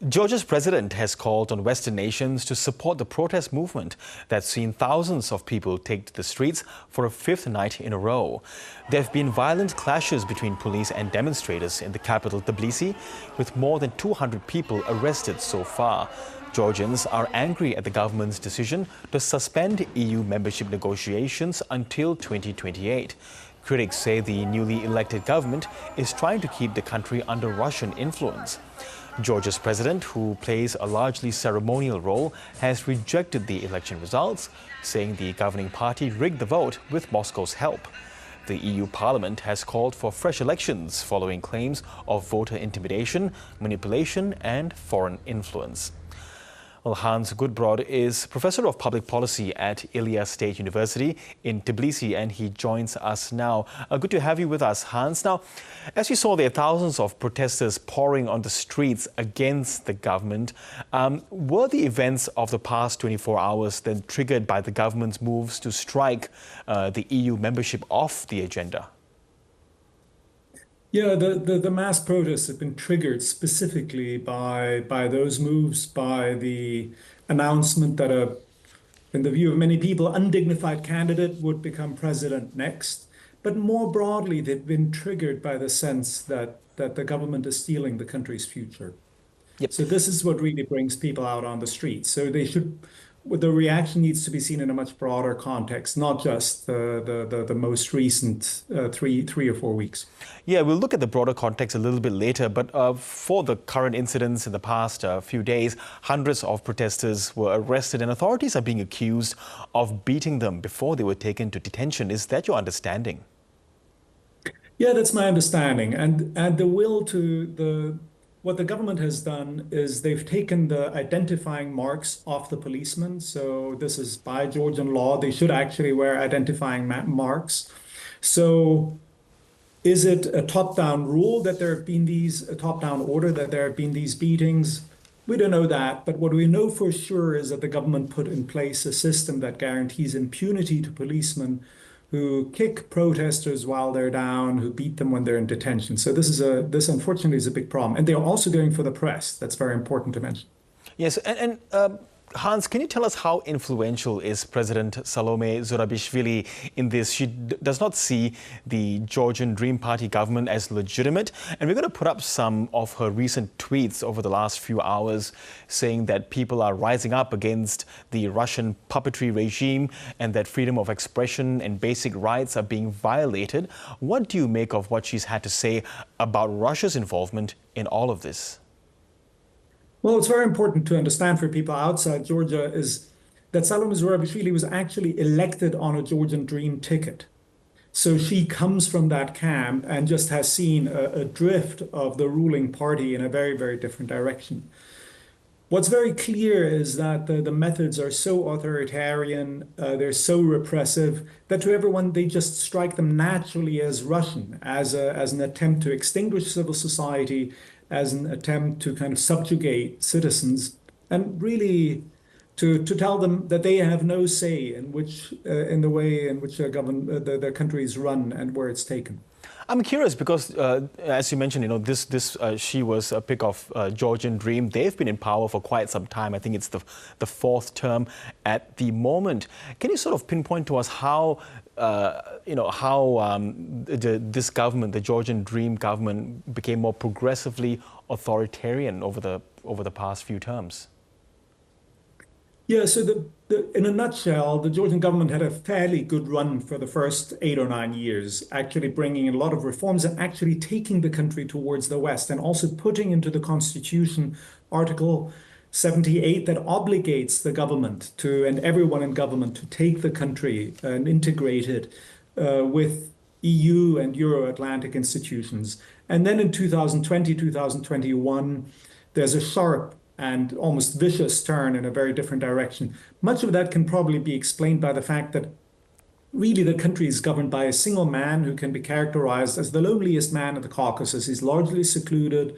Georgia's president has called on Western nations to support the protest movement that's seen thousands of people take to the streets for a fifth night in a row. There have been violent clashes between police and demonstrators in the capital, Tbilisi, with more than 200 people arrested so far. Georgians are angry at the government's decision to suspend EU membership negotiations until 2028. Critics say the newly elected government is trying to keep the country under Russian influence. Georgia's president, who plays a largely ceremonial role, has rejected the election results, saying the governing party rigged the vote with Moscow's help. The EU Parliament has called for fresh elections following claims of voter intimidation, manipulation and foreign influence. Well, Hans Gudbrod is Professor of Public Policy at Ilia State University in Tbilisi, and he joins us now. Good to have you with us, Hans. Now, as you saw, there are thousands of protesters pouring on the streets against the government. Were the events of the past 24 hours then triggered by the government's moves to strike the EU membership off the agenda? Yeah, the mass protests have been triggered specifically by those moves, by the announcement that in the view of many people, undignified candidate would become president next. But more broadly, they've been triggered by the sense that the government is stealing the country's future. Yep. So this is what really brings people out on the streets. So the reaction needs to be seen in a much broader context, not just the most recent three or 4 weeks. Yeah, we'll look at the broader context a little bit later, but for the current incidents in the past few days, hundreds of protesters were arrested and authorities are being accused of beating them before they were taken to detention. Is that your understanding? Yeah, that's my understanding. And the will to what the government has done is they've taken the identifying marks off the policemen. So this is by Georgian law. They should actually wear identifying marks. So is it a top-down rule that there have been a top-down order that there have been these beatings? We don't know that. But what we know for sure is that the government put in place a system that guarantees impunity to policemen who kick protesters while they're down, who beat them when they're in detention. So this unfortunately is a big problem. And they're also going for the press. That's very important to mention. Yes, and Hans, can you tell us how influential is President Salome Zurabishvili in this? She does not see the Georgian Dream Party government as legitimate. And we're going to put up some of her recent tweets over the last few hours saying that people are rising up against the Russian puppetry regime and that freedom of expression and basic rights are being violated. What do you make of what she's had to say about Russia's involvement in all of this? Well, it's very important to understand for people outside Georgia is that Salome Zurabishvili was actually elected on a Georgian Dream ticket. So she comes from that camp and just has seen a drift of the ruling party in a very, very different direction. What's very clear is that the methods are so authoritarian, they're so repressive, that to everyone, they just strike them naturally as Russian, as an attempt to extinguish civil society, as an attempt to kind of subjugate citizens, and really to tell them that they have no say in the way in which their country is run and where it's taken. I'm curious because, as you mentioned, she was a pick of Georgian Dream. They've been in power for quite some time. I think it's the fourth term at the moment. Can you sort of pinpoint to us how this government, the Georgian Dream government, became more progressively authoritarian over the past few terms? Yeah, so in a nutshell, the Georgian government had a fairly good run for the first 8 or 9 years, actually bringing in a lot of reforms and actually taking the country towards the West, and also putting into the constitution Article 78 that obligates the government and everyone in government to take the country and integrate it with EU and Euro-Atlantic institutions. And then in 2020, 2021, there's a sharp and almost vicious turn in a very different direction. Much of that can probably be explained by the fact that really the country is governed by a single man who can be characterized as the loneliest man in the Caucasus. He's largely secluded,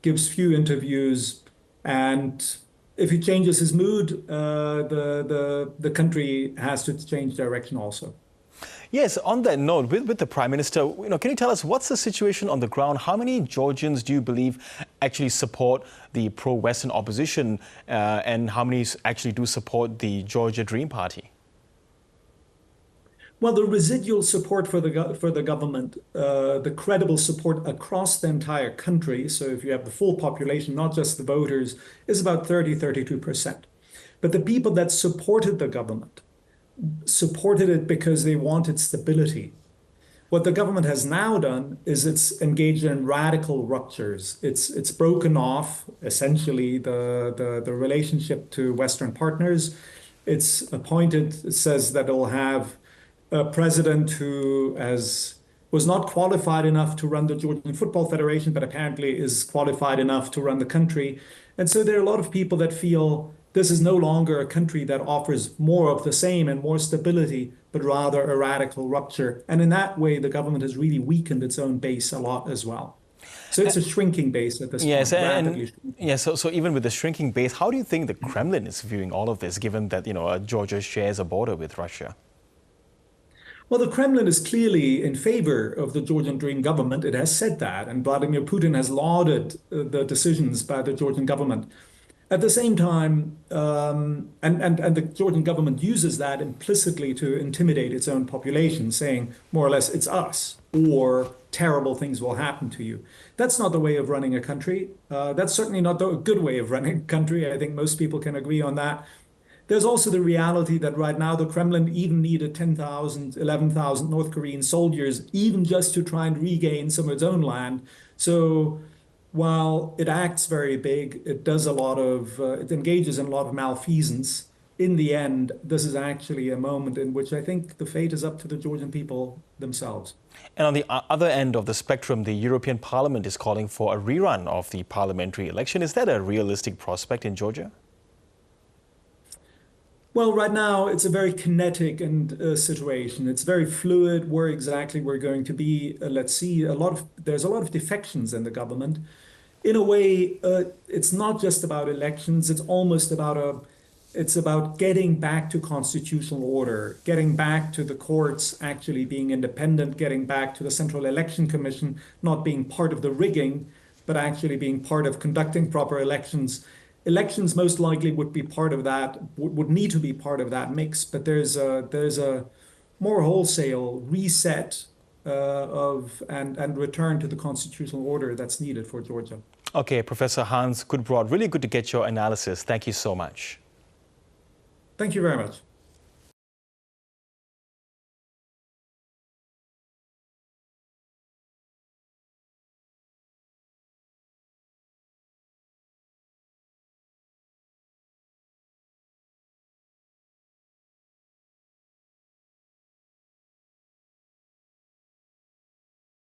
gives few interviews, and if he changes his mood, the country has to change direction also. Yes, on that note, with the Prime Minister, can you tell us what's the situation on the ground? How many Georgians do you believe actually support the pro-Western opposition, and how many actually do support the Georgia Dream Party? Well, the residual support for the government, the credible support across the entire country, so if you have the full population, not just the voters, is about 32%. But the people that supported the government supported it because they wanted stability. What the government has now done is it's engaged in radical ruptures. It's broken off essentially the relationship to Western partners. It's appointed, it says that it'll have a president who was not qualified enough to run the Georgian Football Federation, but apparently is qualified enough to run the country. And so there are a lot of people that feel this is no longer a country that offers more of the same and more stability, but rather a radical rupture. And in that way, the government has really weakened its own base a lot as well. So it's a shrinking base at this yes, point, rapidly shrinking. Yes, so even with the shrinking base, how do you think the Kremlin is viewing all of this, given that, Georgia shares a border with Russia? Well, the Kremlin is clearly in favor of the Georgian Dream government. It has said that, and Vladimir Putin has lauded the decisions by the Georgian government. At the same time, and the Georgian government uses that implicitly to intimidate its own population, saying more or less, it's us, or terrible things will happen to you. That's not the way of running a country. That's certainly not a good way of running a country. I think most people can agree on that. There's also the reality that right now the Kremlin even needed 10,000, 11,000 North Korean soldiers, even just to try and regain some of its own land. So while it acts very big, it does it engages in a lot of malfeasance. In the end, this is actually a moment in which I think the fate is up to the Georgian people themselves. And on the other end of the spectrum, the European Parliament is calling for a rerun of the parliamentary election. Is that a realistic prospect in Georgia? Well, right now it's a very kinetic situation. It's very fluid. Where exactly we're going to be, let's see. There's a lot of defections in the government. In a way, it's not just about elections. It's about getting back to constitutional order, getting back to the courts actually being independent, getting back to the Central Election Commission not being part of the rigging, but actually being part of conducting proper elections. Elections most likely would be part of that, would need to be part of that mix, but there's a more wholesale reset and return to the constitutional order that's needed for Georgia. Okay, Professor Hans Gudbrod, really good to get your analysis. Thank you so much. Thank you very much.